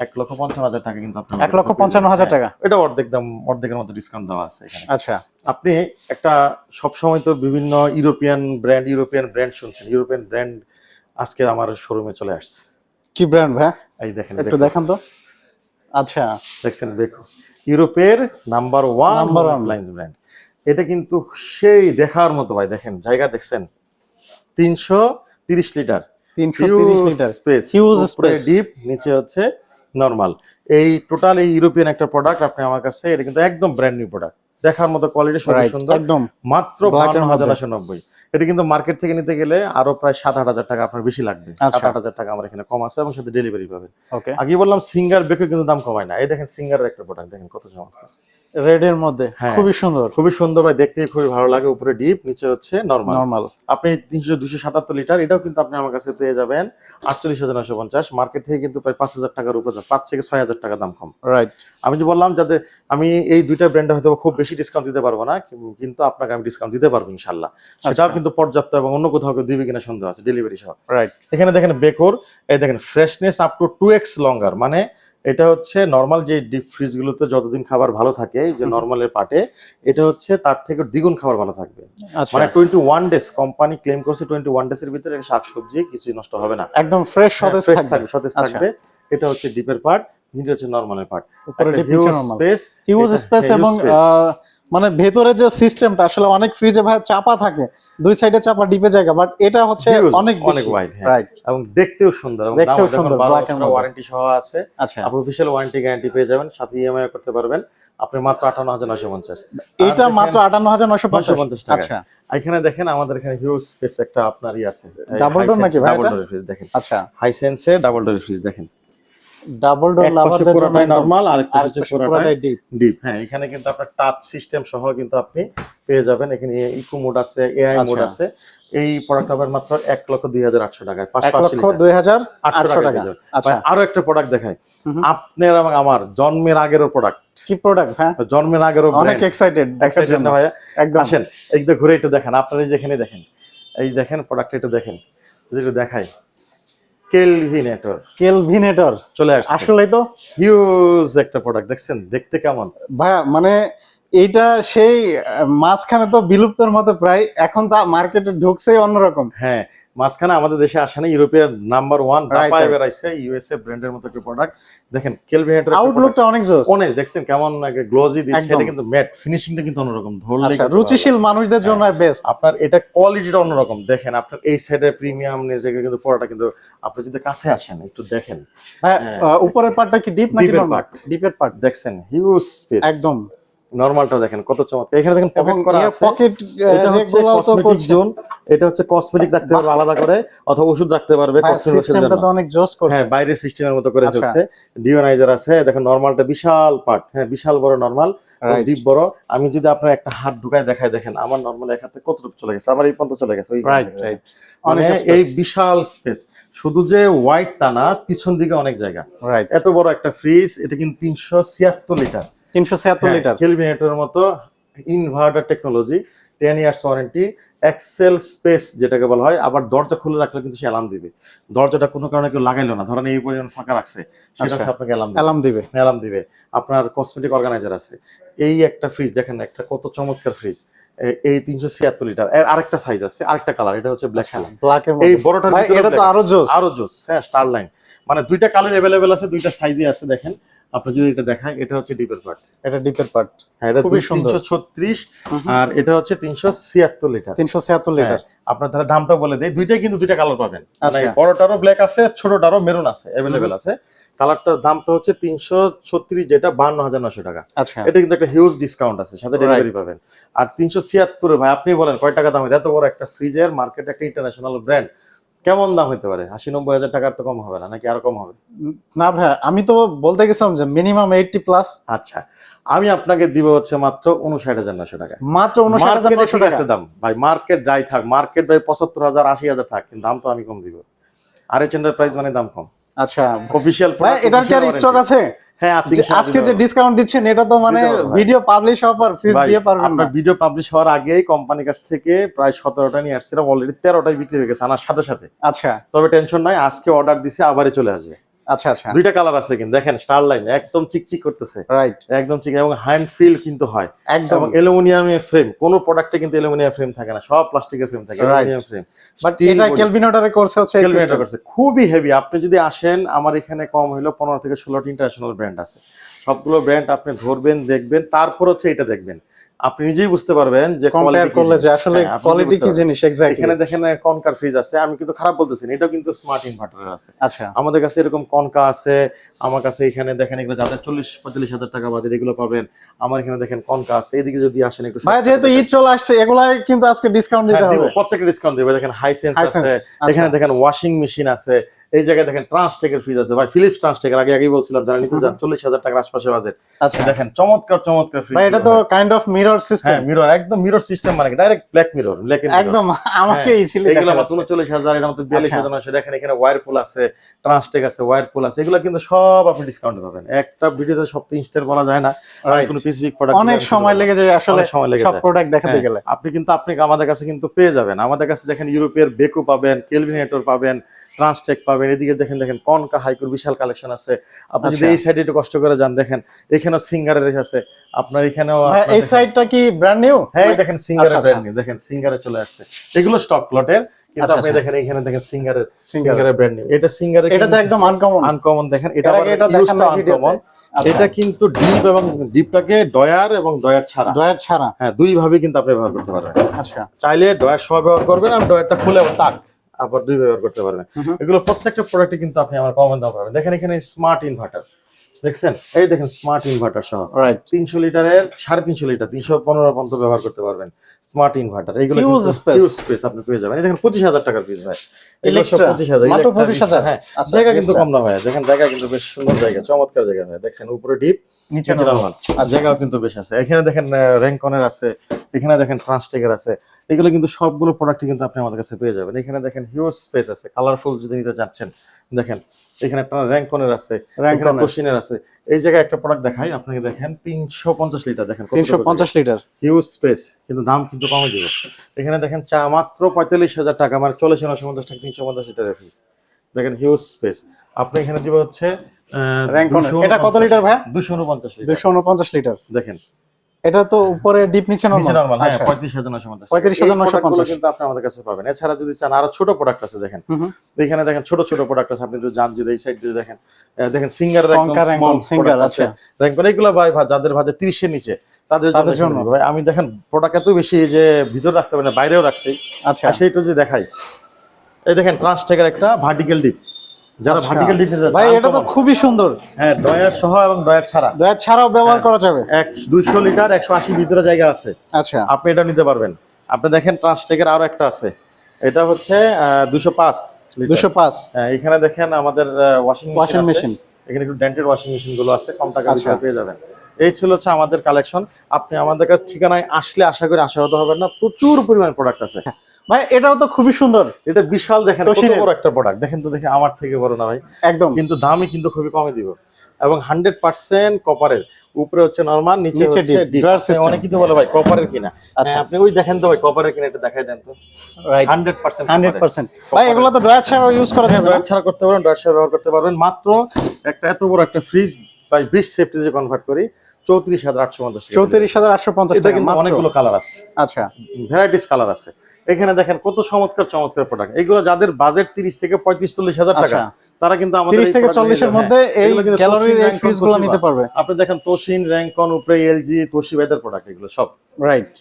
1,55,000 টাকা, কিন্তু আপনার 1,55,000 টাকা। এটা অর্ধেক দাম, অর্ধেকের মতো ডিসকাউন্ট দেওয়া আছে এখানে। আচ্ছা। আপনি একটা সবসময় তো বিভিন্ন ইউরোপিয়ান ব্র্যান্ড শুনছেন, ইউরোপিয়ান ব্র্যান্ড আজকে আমার শোরুমে চলে আসছে। কি ব্র্যান্ড ভাই? এই দেখেন, একটু দেখান তো। আচ্ছা, দেখছেন, দেখো ইউরোপের নাম্বার ওয়ান অ্যাপ্লায়েন্স ব্র্যান্ড, এটা কিন্তু সেই দেখার মতো ভাই। দেখেন জায়গা দেখছেন, 330 লিটার, 330 লিটার স্পেস, হিউজ উপরে স্পেস। ডিপ, নিচে হচ্ছে নরমাল। এই টোটাল এই ইউরোপিয়ান একটা প্রোডাক্ট আপনি আমার কাছে, এটা কিন্তু একদম ব্র্যান্ড নিউ প্রোডাক্ট, দেখার মতো কোয়ালিটি, সবই সুন্দর, একদম মাত্র 52,990। এটা কিন্তু মার্কেট থেকে নিতে গেলে আরো প্রায় 7-8 হাজার টাকা আপনার বেশি লাগবে। 7-8 হাজার টাকা আমার এখানে কম আছে, এবং সাথে ডেলিভারি পাবেন। ওকে। আগে বললাম সিঙ্গার বেকে কিন্তু দাম কমায় না। এই দেখেন সিঙ্গারের একটা প্রোডাক্ট, দেখেন কত চমৎকার, রেড এর মধ্যে হ্যাঁ। খুবই সুন্দর, খুবই সুন্দর ভাই, দেখতে খুবই ভালো লাগে। উপরে ডিপ, নিচে হচ্ছে নরমাল। নরমাল। আপনি 277 লিটার, এটাও কিন্তু আপনি আমার কাছে পেয়ে যাবেন 48,950। মার্কেট থেকে কিন্তু প্রায় 5,000 টাকার উপরে, 5 থেকে 6,000 টাকা দাম কম। রাইট। আমি যে বললাম, যাতে আমি এই দুইটা ব্র্যান্ডে হয়তো খুব বেশি ডিসকাউন্ট দিতে পারবো না, কিন্তু আপনাকে আমি ডিসকাউন্ট দিতে পারবো ইনশাল্লাহ। সেটাও কিন্তু পর্যাপ্ত, এবং অন্য কোথাও কেউ দিবে কিনা সন্দেহ আছে, ডেলিভারি সহ। রাইট। এখানে দেখেন বেকোর, এই দেখেন ফ্রেশনেস আপ টু 2x লঙ্গার, মানে এটা হচ্ছে নর্মাল যে ডিপ ফ্রিজগুলোতে যতদিন খাবার ভালো থাকে, যে নর্মালের পার্টে, এটা হচ্ছে তার থেকে দ্বিগুণ খাবার ভালো থাকবে। আচ্ছা, মানে 21 ডেজ, কোম্পানি ক্লেম করছে 21 ডেজ এর ভিতরে শাকসবজি কিছুই নষ্ট হবে না, একদম ফ্রেশ সতেজ ফ্রেশ থাকবে। থাকবে, সতেজ থাকবে। এটা হচ্ছে ডিপের পার্ট, নিচে হচ্ছে নরমালের পার্ট। উপরে ডিপ, নিচে নরমাল। স্পেস, হিউজ স্পেস, এবং মানে ভেতরে যে সিস্টেমটা, আসলে অনেক ফ্রিজে ভাই চাপা থাকে, দুই সাইডে চাপা, ডিপে জায়গা, বাট এটা হচ্ছে অনেক অনেক ওয়াইড, রাইট। এবং দেখতেও সুন্দর, এবং দেখতেও সুন্দর, ব্ল্যাক এন্ড ওয়ারেন্টি সহ আছে। আচ্ছা, আপনি অফিশিয়াল ওয়ারেন্টি গ্যারান্টি পেয়ে যাবেন, সাথে ইএমআই করতে পারবেন। আপনি মাত্র 58,950। এটা মাত্র 58,950 টাকা। আচ্ছা, এখানে দেখেন আমাদের এখানে হিউজ স্পেস একটা আপনার আছে, ডাবল ডোর নাকি ভাই? ডাবল এটা ডোরের ফ্রিজ দেখেন, আচ্ছা, হাইসেন্সের ডাবল ডোরের ফ্রিজ দেখেন, ডাবল ডোর লাভারদের জন্য নরমাল, আর একটা হচ্ছে পুরোটাই ডিপ। ডিপ। হ্যাঁ, এখানে কিন্তু আপনার টাচ সিস্টেম সহ কিন্তু আপনি পেয়ে যাবেন। এখানে ইকো মোড আছে, এআই মোড আছে। এই প্রোডাক্ট আবার মাত্র 1,02,800 টাকায়, 1,02,800 টাকা। আচ্ছা, আরো একটা প্রোডাক্ট দেখাই আপনার এবং আমার, জন্মের আগেরও প্রোডাক্ট। কি প্রোডাক্ট? হ্যাঁ, জন্মের আগেরও অনেক এক্সাইটেড দেখার জন্য ভাইয়া। একদম। আসেন একদম ঘুরে একটু দেখেন, আপনারা যেখানে দেখেন, এই দেখেন প্রোডাক্ট একটু দেখেন, যদি দেখাই, কেলভিনেটর চলে আসছে। আসলেই তো হিউজ একটা প্রোডাক্ট, দেখছেন দেখতে কেমন ভাইয়া, মানে এইটা সেই মাঝখানে তো বিলুপ্তর মতো প্রায়, এখন তা মার্কেটে ঢুকছেই অন্যরকম। হ্যাঁ, মাঝখানে আমাদের দেশে আসে না, ইউরোপের নাম্বার 1 দাপায় বেরাইছে, ইউএসএ ব্র্যান্ডের মতো একটা প্রোডাক্ট। দেখেন কেলভিনেটর আউটলুকটা অনেক জোস, অনেক, দেখছেন কেমন গ্লোজি দিচ্ছে, এটা কিন্তু ম্যাট ফিনিশিংটা কিন্তু অন্যরকম, ধরলে রুচিশীল মানুষদের জন্য বেস্ট। আপনার এটা কোয়ালিটিটা অন্যরকম। দেখেন আপনার এই সাইডের প্রিমিয়াম নিজেকে কিন্তু পড়াটা, কিন্তু আপনি যদি কাছে আসেন একটু দেখেন, উপরের পার্টটা কি ডিপ নাকি নরমাল? ডিপের পার্ট দেখছেন, হিউজ স্পেস, একদম। নরমালটা দেখেন কত চমৎকার। এখানে দেখেন পকেট করা আছে, পকেট, এটা হচ্ছে কসমেটিক জোন, এটা হচ্ছে কসমেটিক রাখতে পারবে আলাদা করে, অথবা ওষুধ রাখতে পারবে কসমেটিকের জন্য। সিস্টেমটা তো অনেক জোস করছে। হ্যাঁ, বাইরের সিস্টেমের মতো করে চলছে। ডিওনাইজার আছে, দেখেন নরমালটা বিশাল পার্ট, হ্যাঁ বিশাল বড় নরমাল, ডিপ বড়। আমি যদি আপনার একটা হাত ঢুকায় দেখাই, দেখেন আমার নরমাল এক হাতে কতটুকু চলে গেছে, আমার এই পর্যন্ত চলে গেছে। Right, right. অনেক এই বিশাল স্পেস, শুধু যে হোয়াইট তা না, পিছন দিকে অনেক জায়গা। রাইট। এত বড় একটা ফ্রিজ, এটা কিন্তু 376 লিটার, 376 লিটার, কেলভিনেটরের মতো inverter technology, 10 years warranty, excel space যেটাকে বলা হয়। আবার দরজা খুলে রাখলে কিন্তু সে অ্যালার্ম দিবে, দরজাটা কোনো কারণে কেউ লাগাইলো না, ধরেন এই পরিমাণ ফাঁকা রাখছে, সেটা আপনাকে অ্যালার্ম দিবে। আপনার কসমেটিক অর্গানাইজার আছে। এই একটা ফ্রিজ দেখেন, একটা কত চমৎকার ফ্রিজ। এই 376 লিটার। আরেকটা সাইজ আছে, আরেকটা কালার, এটা হচ্ছে ব্ল্যাক কালার। এই বড়টার ভিতরে এটা তো আরো জোস, হ্যাঁ স্টার লাইন, মানে দুইটা কালার अवेलेबल আছে, দুইটা সাইজে আছে। দেখেন আপনি যদি এটা দেখায়, এটা হচ্ছে ডিপের পার্ট, এটা ডিপের পার্ট, হ্যাঁ এটা 336, আর এটা হচ্ছে 376 লিটার, 376 লিটার। আপনার তাহলে দামটা বলে দেই, দুইটাই কিন্তু দুইটা কালার পাবেন, মানে বড়টারও ব্ল্যাক আছে, ছোটটারও মেরুন আছে, अवेलेबल আছে। কালারটার দামটা হচ্ছে 336, যেটা 52,900 টাকা। আচ্ছা, এটা কিন্তু একটা হিউজ ডিসকাউন্ট আছে, সাথে ডেলিভারি পাবেন। আর 376 ভাই আপনি বলেন কয় টাকা দাম, এত বড় একটা ফ্রিজের, মার্কেট একটা ইন্টারন্যাশনাল ব্র্যান্ড, কেমন দাম হতে পারে? ৮০-৯০ হাজার টাকার তো কম হবে না, নাকি আরো কম হবে? না ভাইয়া, আমি তো বলতে গেছিলাম যে মিনিমাম 80+। আচ্ছা, আমি আপনাকে দিব হচ্ছে মাত্র ৫৯,৯০০ টাকা। মাত্র মার্কেটে 59,900 ঠিক টাকা। আছে দাম ভাই, মার্কেট যাই থাক, মার্কেট ভাই ৭৫,০০০ ৮০,০০০ থাক, কিন্তু দাম তো আমি কম দিব। RH এন্টারপ্রাইজ মানে দাম কম। আচ্ছা অফিশিয়াল ভাই, এটার কি আর স্টক আছে? হ্যাঁ আছে, যে আজকে যে ডিসকাউন্ট দিচ্ছেন এটা তো মানে দিতে পারবো ভাই। ভিডিও পাবলিশ হওয়ার পর ফ্রিজ ভাই দিয়ে পারবেন না। আপনার ভিডিও পাবলিশ হওয়ার আগেই কোম্পানির কাছ থেকে প্রায় ১৭টা নিয়ে আসছিলাম, অলরেডি 13টাই বিক্রি হয়ে গেছে আনার সাথে সাথে। আচ্ছা তবে টেনশন নাই, আজকে অর্ডার দিছে, আবারই চলে আসবে। আচ্ছা আচ্ছা, দুইটা কালার আছে, কিন্তু দেখেন স্টার লাইন একদম চিকচিক করতেছে, রাইট, একদম চিক, এবং হ্যান্ড ফিল কিন্তু হয় একদম। এবং অ্যালুমিনিয়ামের ফ্রেম, কোনো প্রোডাক্টে কিন্তু অ্যালুমিনিয়াম ফ্রেম থাকে না, সব প্লাস্টিকের ফ্রেম থাকে, অ্যালুমিনিয়াম ফ্রেম। বাট এটা কেলভিনেটরে করছে হচ্ছে এই ক্যালকুলেটর সিস্টেম। করছে, খুবই হেভি। আপনি যদি আসেন আমার এখানে কম হইলো 15 থেকে 16টি ইন্টারন্যাশনাল ব্র্যান্ড আছে, সবগুলো ব্র্যান্ড আপনি ধরবেন, দেখবেন, তারপর হচ্ছে এটা দেখবেন, আপনি নিজেই বুঝতে পারবেন যে কম্পেয়ার কোয়ালিটি করলে যে আসলে কোয়ালিটি কি জিনিস এক্স্যাক্টলি। এখানে দেখেন কনকার ফ্রিজ আছে, আমি কিন্তু খারাপ বলতেছি না, এটাও কিন্তু স্মার্ট ইনভার্টার আছে। আচ্ছা আমাদের কাছে এরকম কনকা আছে, আমার কাছে এখানে দেখেন এগুলো যাদের 40-45 হাজার টাকা বাজেট এগুলো পাবেন, আমার এখানে দেখেন কনকা আছে। এদিকে যদি আসেন একটু ভাই, যেহেতু ঈদ চলে আসছে এগুলাই কিন্তু আজকে ডিসকাউন্ট দিতে হবে। প্রত্যেকটা ডিসকাউন্ট দেবে। দেখেন হাইসেন্স আছে, আচ্ছা। এখানে দেখেন ওয়াশিং মেশিন আছে, এই জায়গায় দেখেন ট্রান্সটেকের ফ্রিজ আছে ভাই, ফিলিপস ট্রান্সটেকের, আগেই বলছিলাম যারা নিতে চান 40,000 টাকার আশপাশে বাজেট। আচ্ছা দেখেন চমৎকার চমৎকার ফ্রিজ ভাই, এটা তো কাইন্ড অফ মিরর সিস্টেম। হ্যাঁ মিরর, একদম মিরর সিস্টেম, মানে ডাইরেক্ট ব্ল্যাক মিরর, একদম আমাকে এই ছিল এগুলো মাত্র 39,000, এর মধ্যে 42,000 আছে। দেখেন এখানে ওয়্যারপুল আছে, ট্রান্সটেক আছে, ওয়্যারপুল আছে, এগুলো কিন্তু সব আপনি ডিসকাউন্ট পাবেন। একটা ভিডিওতে সব তো ইনস্টার বলা যায় না, কোনো স্পেসিফিক প্রোডাক্ট অনেক সময় লেগে যায় আসলে সব প্রোডাক্ট দেখাতে গেলে। আপনি কিন্তু আমাদের কাছে কিন্তু পেয়ে যাবেন। আমাদের কাছে দেখেন ইউরোপের বেকো পাবেন, কেলভিনেটর পাবেন, ট্রান্সটেক পাবেন, এদিকে দেখেন কনকা হাইকুর বিশাল কালেকশন আছে। আপনি যদি এই সাইডে একটু কষ্ট করে যান, দেখেন এখানেও সিঙ্গারের আছে, আপনার এখানেও এই সাইডটা কি ব্র্যান্ড নিউ? হ্যাঁ দেখেন সিঙ্গারের ব্র্যান্ড নিউ, দেখেন সিঙ্গারে চলে আসছে, এগুলো স্টক লটের, কিন্তু আপনি দেখেন এখানে দেখেন সিঙ্গারের ব্র্যান্ড নিউ, এটা সিঙ্গারের, এটা তো একদম আনকমন। দেখেন এটা আনকমন। এটা কিন্তু ডিপ, এবং ডিপটাকে ডয়ার এবং ডয়ার ছাড়া, হ্যাঁ দুই ভাবে কিন্তু আপনি ব্যবহার করতে পারবেন। আচ্ছা, চাইলে ডয়ার সহ ব্যবহার করবেন, আর ডয়ারটা খুলে তাক আবার দুই ব্যবহার করতে পারবেন। এগুলো প্রত্যেকটা প্রোডাক্টে কিন্তু আপনি আমার কমন দাম পাবেন। দেখেন এখানে স্মার্ট ইনভার্টার দেখছেন, এই দেখেন স্মার্ট ইনভার্টার সহ 300 লিটারের 350 লিটার 315 পর্যন্ত ব্যবহার করতে পারবেন স্মার্ট ইনভার্টার। এইগুলো হিউজ স্পেস আপনি পেয়ে যাবেন। এই দেখেন 25,000 টাকার পিস ভাই, এগুলো সব 25,000, মাত্র 25,000। হ্যাঁ জায়গা কিন্তু কম না ভাই, দেখেন জায়গা কিন্তু বেশ সুন্দর জায়গা, চমৎকার জায়গা ভাই। দেখছেন উপরে ডিপ, নিচে নরমাল, আর জায়গাও কিন্তু বেশ আছে। এখানে দেখেন র্যাঙ্কনের আছে, এখানে দেখেন ট্রান্সটেকের আছে, এগুলো কিন্তু সবগুলো প্রোডাক্টই কিন্তু আপনি আমাদের কাছে পেয়ে যাবেন। এখানে দেখেন হিউজ স্পেস আছে, কালারফুল যদি নিতে চাচ্ছেন, দেখেন এখানে একটা র্যাঙ্কনের আছে, এখানে কোশিনের আছে। এই জায়গায় একটা প্রোডাক্ট দেখাই আপনাকে, দেখেন 350 লিটার, দেখেন 350 লিটার, হিউজ স্পেস, কিন্তু দাম কিন্তু কমে দিব। এখানে দেখেন চা মাত্র 45,000 টাকা, মানে 40,950 টাকা 350 লিটারের ফিস। দেখেন হিউজ স্পেস, আপনি এখানে দিব হচ্ছে র্যাঙ্কনের। এটা কত লিটার ভাই? 249 লিটার, 249 লিটার। দেখেন এটা তো উপরে ডিপ, নিচে নরমাল। হ্যাঁ 35,950, 35,950 কিন্তু আপনি আমাদের কাছে পাবেন। এছাড়া যদি চান আরো ছোট প্রোডাক্ট আছে, দেখেন এখানে দেখেন ছোট ছোট প্রোডাক্ট আছে। আপনি যদি যান, যদি এই সাইড দিয়ে দেখেন, দেখেন সিঙ্গার, সিঙ্গার আছে, র্যাঙ্কন, এগুলো ভাই যাদের ভাজে 30 এর নিচে তাদের জন্য ভাই। আমি দেখেন প্রোডাক্ট এত বেশি যে ভিতরে রাখতে পারি না, বাইরেও রাখছি। আচ্ছা, সেইটা যদি দেখাই, এই দেখেন ট্রান্সটেকের একটা ভার্টিক্যাল ডিপ, যারা ভার্টিক্যাল ডিপ নিতে চান ভাই এটা তো খুবই সুন্দর, হ্যাঁ ডয়ার সহ এবং ডয়ার ছাড়াও ব্যবহার করা যাবে। 200 লিটার 180 ভিতরে জায়গা আছে। আচ্ছা, আপনি এটা নিতে পারবেন। আপনি দেখেন ট্রান্সটেকের আরো একটা আছে, এটা হচ্ছে 205। হ্যাঁ এখানে দেখেন আমাদের ওয়াশিং মেশিন, এখানে একটু ডেন্টেড ওয়াশিং মেশিন গুলো আছে, কম টাকা দিয়ে পেয়ে যাবেন। এই ছিল হচ্ছে আমাদের কালেকশন। আপনি আমাদের কাছে ঠিকানায় আসলে আশা করি আশাহত হবেন না, প্রচুর পরিমাণ প্রোডাক্ট আছে ভাই। এটাও তো খুবই সুন্দর, এটা বিশাল, দেখেন কত বড় একটা প্রোডাক্ট, দেখেন তো, দেখে আমার থেকে বড় না ভাই একদম, কিন্তু দামই কিন্তু খুবই কমে দিব, এবং 100% কপারের, উপরে হচ্ছে নরমাল, নিচে হচ্ছে ডিপ। অনেক কিছু বলে ভাই কপারের কিনা, আপনি ওই দেখেন তো ভাই কপারের কিনা, এটা দেখাই দেন তো। 100% ভাই এগুলো তো ড্রয়ার ছাড়া ইউজ করা যাবে, ড্রয়ার ছাড়া করতে পারবেন, ড্রয়ার ছাড়া ব্যবহার করতে পারবেন। মাত্র একটা এত বড় একটা ফ্রিজ বাই 20 সেফটি যে কনভার্ট করি 34,850 টাকা। 34,850 টাকা, কিন্তু অনেকগুলো কালার আছে, আচ্ছা ভ্যারাইটিস কালার আছে। এখানে দেখেন কত চমৎকার প্রোডাক্ট, এগুলো যাদের বাজেট 30 থেকে 35-40 হাজার টাকা, তারা কিন্তু আমাদের 30 থেকে 40 এর মধ্যে এই গ্যালারির এই ফ্রিজগুলো নিতে পারবে। আপনি দেখেন তোশিন, র্যাঙ্কন, উপরে এলজি, তোশিবা এদের প্রোডাক্ট, এগুলো সব রাইট।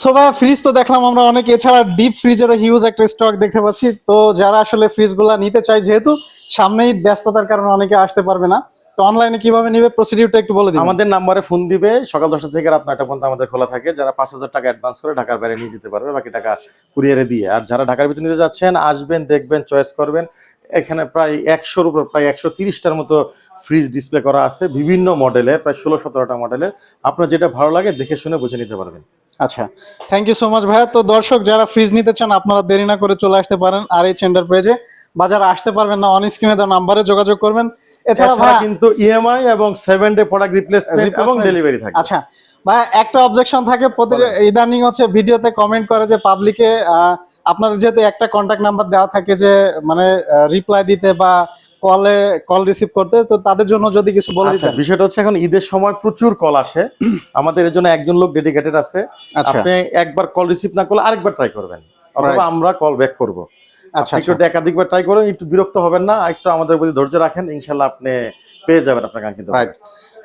সো ভাই ফ্রিজ তো দেখলাম আমরা অনেক, এছাড়া ডিপ ফ্রিজেরও হিউজ একটা স্টক দেখতে পাচ্ছি। তো যারা আসলে ফ্রিজগুলা নিতে চায়, যেহেতু সামনেই ব্যস্ততার কারণে অনেকে আসতে পারবে না, তো অনলাইনে কিভাবে নিবে প্রসিডিউরটা একটু বলে দিন। আমাদের নাম্বারে ফোন দিবে, সকাল 10টা থেকে রাত 9টা পর্যন্ত আমাদের খোলা থাকে। যারা 5,000 টাকা অ্যাডভান্স করে ঢাকার বাইরে নিয়ে যেতে পারবে, বাকি টাকা কুরিয়ারে দিয়ে। আর যারা ঢাকার ভিতরে নিতে যাচ্ছেন, আসবেন, দেখবেন, চয়েস করবেন। এখানে প্রায় 100-র উপর, প্রায় 130টার মতো ফ্রিজ ডিসপ্লে করা আছে, বিভিন্ন মডেলের, প্রায় 16-17টা মডেলের। আপনার যেটা ভালো লাগে দেখে শুনে বুঝে নিতে পারবেন। আচ্ছা, থ্যাংক ইউ সো মাচ ভাইয়া। তো দর্শক যারা ফ্রিজ নিতে চান, আপনারা দেরি না করে চলে আসতে পারেন RH এন্টারপ্রাইজে। বাজারে আসতে পারবেন না, অন স্ক্রিনে দেওয়া নাম্বারে যোগাযোগ করবেন। এছাড়া ভাই কিন্তু ইএমআই এবং 7 ডে প্রোডাক্ট রিপ্লেসমেন্ট এবং ডেলিভারি থাকে। আচ্ছা ভাই, একটা অবজেকশন থাকে প্রতি ইদানিং হচ্ছে ভিডিওতে কমেন্ট করে যে পাবলিকে আপনাদের যেহেতু একটা কন্ট্যাক্ট নাম্বার দেওয়া থাকে যে মানে রিপ্লাই দিতে বা কল রিসিভ করতে, তো তাদের জন্য যদি কিছু বলে আচ্ছা, দিতেন। বিষয়টা হচ্ছে এখন ঈদের সময় প্রচুর কল আসে, আমাদের এর জন্য একজন লোক ডেডিকেটেড আছে। আচ্ছা। আপনি একবার কল রিসিভ না করলে আরেকবার ট্রাই করবেন, অথবা আমরা কল ব্যাক করব। আচ্ছা, আপনি একটু একাধিকবার ট্রাই করেন, একটু বিরক্ত হবেন না, একটু আমাদের প্রতি ধৈর্য রাখেন, ইনশাল্লাহ আপনি পেয়ে যাবেন আপনার কাঙ্ক্ষিত। Right,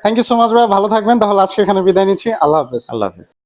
thank you so much ভাই, ভালো থাকবেন। তাহলে আজকে এখানে বিদায় নিচ্ছি, আল্লাহ হাফেজ। আল্লাহ হাফেজ।